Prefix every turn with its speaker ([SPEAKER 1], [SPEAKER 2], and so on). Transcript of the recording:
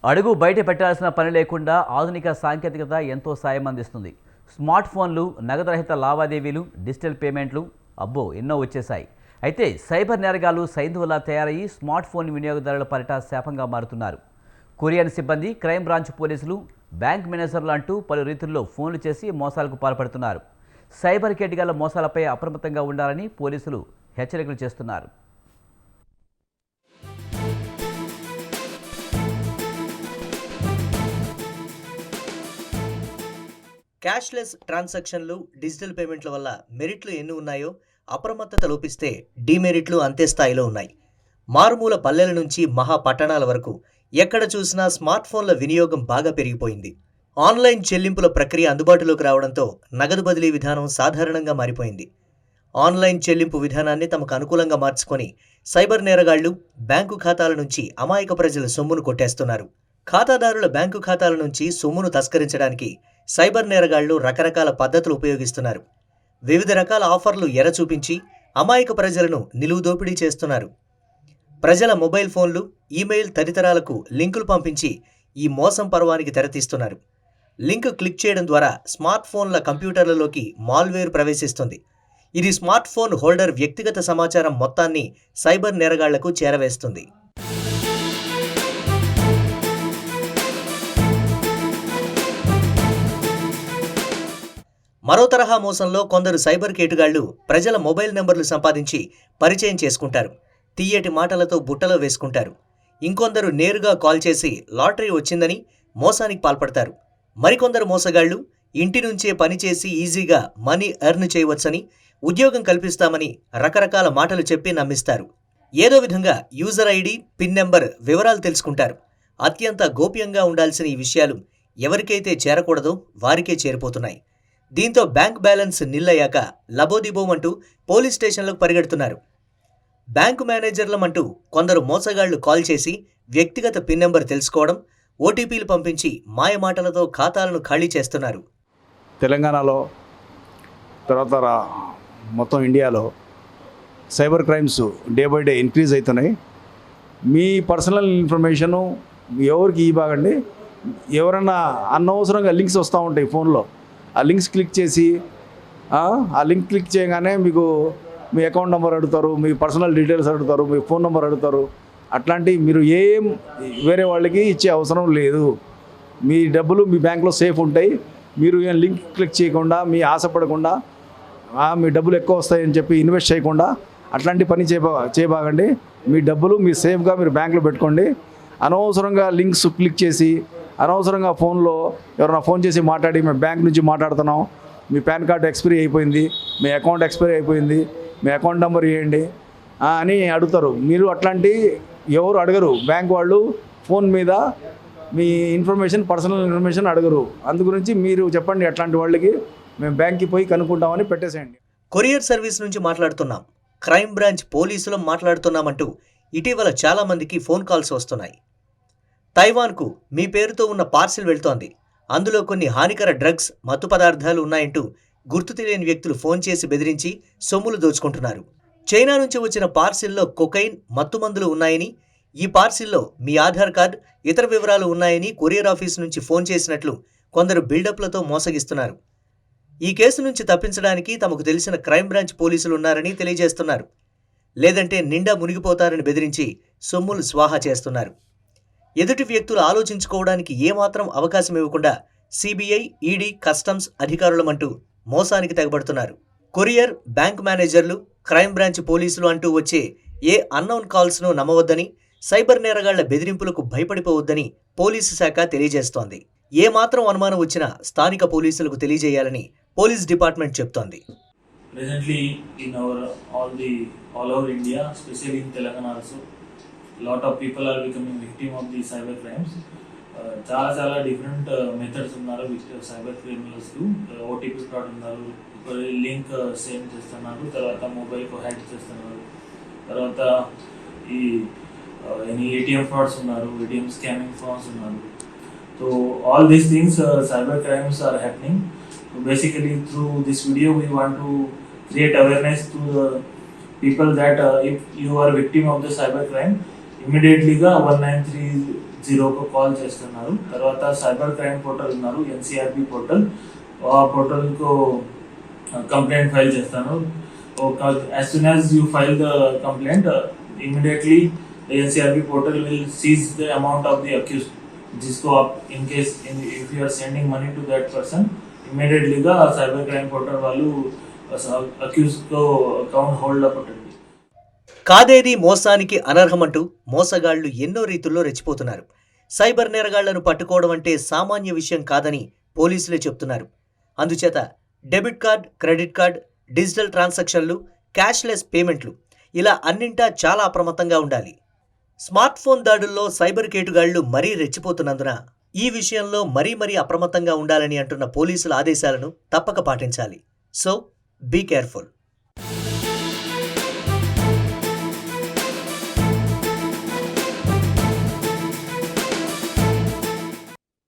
[SPEAKER 1] అడుగు బయట పెట్టాల్సిన పని లేకుండా ఆధునిక సాంకేతికత ఎంతో సాయం అందిస్తుంది. స్మార్ట్ ఫోన్లు, నగదురహిత లావాదేవీలు, డిజిటల్ పేమెంట్లు అబ్బో ఎన్నో వచ్చేశాయి. అయితే సైబర్ నేరగాళ్లు సైంధవులా తయారయ్యి స్మార్ట్ ఫోన్ వినియోగదారుల పరిట శాపంగా మారుతున్నారు. కొరియన్ సిబ్బంది, క్రైమ్ బ్రాంచ్ పోలీసులు, బ్యాంక్ మేనేజర్లు అంటూ పలు రీతుల్లో ఫోన్లు చేసి మోసాలకు పాల్పడుతున్నారు. సైబర్ కేటగాళ్ల మోసాలపై అప్రమత్తంగా ఉండాలని పోలీసులు హెచ్చరికలు చేస్తున్నారు.
[SPEAKER 2] క్యాష్లెస్ ట్రాన్సాక్షన్లు, డిజిటల్ పేమెంట్ల వల్ల మెరిట్లు ఎన్ని ఉన్నాయో అప్రమత్తత లోపిస్తే డీమెరిట్లు అంతే స్థాయిలో ఉన్నాయి. మారుమూల పల్లెల నుంచి మహా పట్టణాల వరకు ఎక్కడ చూసినా స్మార్ట్ ఫోన్ల వినియోగం బాగా పెరిగిపోయింది. ఆన్లైన్ చెల్లింపుల ప్రక్రియ అందుబాటులోకి రావడంతో నగదు బదిలీ విధానం సాధారణంగా మారిపోయింది. ఆన్లైన్ చెల్లింపు విధానాన్ని తమకు అనుకూలంగా మార్చుకొని సైబర్ నేరగాళ్లు బ్యాంకు ఖాతాల నుంచి అమాయక ప్రజల సొమ్మును కొట్టేస్తున్నారు. ఖాతాదారుల బ్యాంకు ఖాతాల నుంచి సొమ్మును తస్కరించడానికి సైబర్ నేరగాళ్లు రకరకాల పద్ధతులు ఉపయోగిస్తున్నారు. వివిధ రకాల ఆఫర్లు ఎరచూపించి అమాయక ప్రజలను నిలువు దోపిడీ చేస్తున్నారు. ప్రజల మొబైల్ ఫోన్లు, ఈమెయిల్ తదితరాలకు లింకులు పంపించి ఈ మోసం పర్వానికి తెరతీస్తున్నారు. లింక్ క్లిక్ చేయడం ద్వారా స్మార్ట్ ఫోన్ల కంప్యూటర్లలోకి మాల్వేర్ ప్రవేశిస్తుంది. ఇది స్మార్ట్ ఫోన్ హోల్డర్ వ్యక్తిగత సమాచారం మొత్తాన్ని సైబర్ నేరగాళ్లకు చేరవేస్తుంది. మరో తరహా మోసంలో కొందరు సైబర్ కేటుగాళ్లు ప్రజల మొబైల్ నెంబర్లు సంపాదించి పరిచయం చేసుకుంటారు. తీయటి మాటలతో బుట్టలో వేసుకుంటారు. ఇంకొందరు నేరుగా కాల్ చేసి లాటరీ వచ్చిందని మోసానికి పాల్పడతారు. మరికొందరు మోసగాళ్లు ఇంటి నుంచే పనిచేసి ఈజీగా మనీ ఎర్న్ చేయవచ్చని, ఉద్యోగం కల్పిస్తామని రకరకాల మాటలు చెప్పి నమ్మిస్తారు. ఏదో విధంగా యూజర్ ఐడి, పిన్ నెంబర్ వివరాలు తెలుసుకుంటారు. అత్యంత గోప్యంగా ఉండాల్సిన ఈ విషయాలు ఎవరికైతే చేరకూడదో వారికే చేరిపోతున్నాయి. దీంతో బ్యాంక్ బ్యాలెన్స్ నిల్లయ్యాక లబోదిబోమంటూ పోలీస్ స్టేషన్లకు పరిగెడుతున్నారు. బ్యాంకు మేనేజర్లమంటూ కొందరు మోసగాళ్లు కాల్ చేసి వ్యక్తిగత పిన్ నెంబర్ తెలుసుకోవడం, ఓటీపీలు పంపించి మాయమాటలతో ఖాతాలను ఖాళీ చేస్తున్నారు.
[SPEAKER 3] తెలంగాణలో తర్వాత మొత్తం ఇండియాలో cyber crimes day by day increase అవుతున్నాయి. మీ పర్సనల్ ఇన్ఫర్మేషను ఎవరికి ఇవ్వకండి. ఎవరన్నా అనవసరంగా లింక్స్ వస్తూ ఉంటాయి ఫోన్లో. ఆ లింక్స్ క్లిక్ చేసి ఆ లింక్ క్లిక్ చేయగానే మీకు మీ అకౌంట్ నెంబర్ అడుగుతారు, మీ పర్సనల్ డీటెయిల్స్ అడుగుతారు, మీ ఫోన్ నెంబర్ అడుగుతారు. అట్లాంటి మీరు ఏం వేరే వాళ్ళకి ఇచ్చే అవసరం లేదు. మీ డబ్బులు మీ బ్యాంక్లో సేఫ్ ఉంటాయి. మీరు ఏం లింక్ క్లిక్ చేయకుండా, మీ ఆశపడకుండా, మీ డబ్బులు ఎక్కువ వస్తాయని చెప్పి ఇన్వెస్ట్ చేయకుండా అట్లాంటి పని చేయబాగండి. మీ డబ్బులు మీ సేఫ్గా మీరు బ్యాంక్లో పెట్టుకోండి. అనవసరంగా లింక్స్ క్లిక్ చేసి అనవసరంగా ఫోన్లో ఎవరైనా ఫోన్ చేసి మాట్లాడి మేము బ్యాంక్ నుంచి మాట్లాడుతున్నాం, మీ పాన్ కార్డు ఎక్స్పైరీ అయిపోయింది, మీ అకౌంట్ ఎక్స్పైరీ అయిపోయింది, మీ అకౌంట్ నెంబర్ ఇవ్వండి అని అడుగుతారు. మీరు అట్లాంటి ఎవరు అడగరు. బ్యాంక్ వాళ్ళు ఫోన్ మీద మీ ఇన్ఫర్మేషన్, పర్సనల్ ఇన్ఫర్మేషన్ అడగరు. అందు గురించి మీరు చెప్పండి అట్లాంటి వాళ్ళకి, మేము బ్యాంక్కి పోయి కనుక్కుంటామని పెట్టేసేయండి.
[SPEAKER 2] కొరియర్ సర్వీస్ నుంచి మాట్లాడుతున్నాం, క్రైమ్ బ్రాంచ్ పోలీసులు మాట్లాడుతున్నామంటూ ఇటీవల చాలామందికి ఫోన్ కాల్స్ వస్తున్నాయి. తైవాన్కు మీ పేరుతో ఉన్న పార్సిల్ వెళ్తోంది, అందులో కొన్ని హానికర డ్రగ్స్, మత్తు పదార్థాలు ఉన్నాయంటూ గుర్తు తెలియని వ్యక్తులు ఫోన్ చేసి బెదిరించి సొమ్ములు దోచుకుంటున్నారు. చైనా నుంచి వచ్చిన పార్సిల్లో కొకైన్, మత్తుమందులు ఉన్నాయని, ఈ పార్సిల్లో మీ ఆధార్ కార్డ్, ఇతర వివరాలు ఉన్నాయని కొరియర్ ఆఫీస్ నుంచి ఫోన్ చేసినట్లు కొందరు బిల్డప్లతో మోసగిస్తున్నారు. ఈ కేసు నుంచి తప్పించడానికి తమకు తెలిసిన క్రైమ్ బ్రాంచ్ పోలీసులు ఉన్నారని తెలియజేస్తున్నారు. లేదంటే నిండా మునిగిపోతారని బెదిరించి సొమ్ములు స్వాహా చేస్తున్నారు. ఎదుటి వ్యక్తులు ఆలోచించుకోవడానికి ఏమాత్రం అవకాశం ఇవ్వకుండా సిబిఐ, ఈడీ, కస్టమ్స్ అధికారులమంటూ మోసానికి తెగబడుతున్నారు. కొరియర్, బ్యాంక్ మేనేజర్లు, క్రైమ్ బ్రాంచ్ పోలీసులు అంటూ వచ్చే ఏ అన్నౌన్ కాల్స్ను నమ్మవద్దని, సైబర్ నేరగాళ్ల బెదిరింపులకు భయపడిపోవద్దని పోలీసు శాఖ తెలియజేస్తోంది. ఏమాత్రం అనుమానం వచ్చినా స్థానిక పోలీసులకు తెలియజేయాలని పోలీస్ డిపార్ట్మెంట్ చెప్తోంది.
[SPEAKER 4] Presently in all over India, especially in Telangana also, lot of people are becoming victim of the cyber crimes. చాలా డిఫరెంట్ మెథడ్స్ ఉన్నారు సైబర్ క్రిమినల్స్. ఓటీపీ ఫ్రాడ్ ఉన్నారు, లింక్ సెండ్ చేస్తున్నారు, తర్వాత మొబైల్కు హ్యాక్ చేస్తున్నారు, తర్వాత ఈ ఏటీఎం ఫ్రాడ్స్ ఉన్నారు, ఏటీఎం స్కామింగ్ ఫ్రాడ్స్ ఉన్నారు. So all these things cyber crimes are happening. So basically through this video we want to create awareness to the people that if you are a victim of the cyber crime, immediately 193 జీరోకు call చేస్తున్నారు. తర్వాత cyber crime portal ఉన్నారు, NCRB portal. ఆ పోర్టల్కు complaint file చేస్తాను. As soon as you file the complaint, immediately the NCRB portal will seize the amount of the accused. जिसको आप in case if you are sending money to that person, immediately గా cyber crime portal వాళ్ళు accuse కు account hold up ఉంటుంది.
[SPEAKER 2] కాదేది మోసానికి అనర్హమంటూ మోసగాళ్లు ఎన్నో రీతుల్లో రెచ్చిపోతున్నారు. Cyber నేరగాళ్లను పట్టుకోవడం అంటే సామాన్య విషయం కాదని పోలీసులే చెప్తున్నారు. అందుచేత debit card, credit card, digital ట్రాన్సాక్షన్లు, క్యాష్లెస్ పేమెంట్లు ఇలా అన్నింటా చాలా అప్రమత్తంగా ఉండాలి. స్మార్ట్ ఫోన్ దాడుల్లో సైబర్ కేటుగాళ్లు మరీ రెచ్చిపోతున్నందున ఈ విషయంలో మరీ అప్రమత్తంగా ఉండాలని అంటున్న పోలీసుల ఆదేశాలను తప్పక పాటించాలి. So be careful.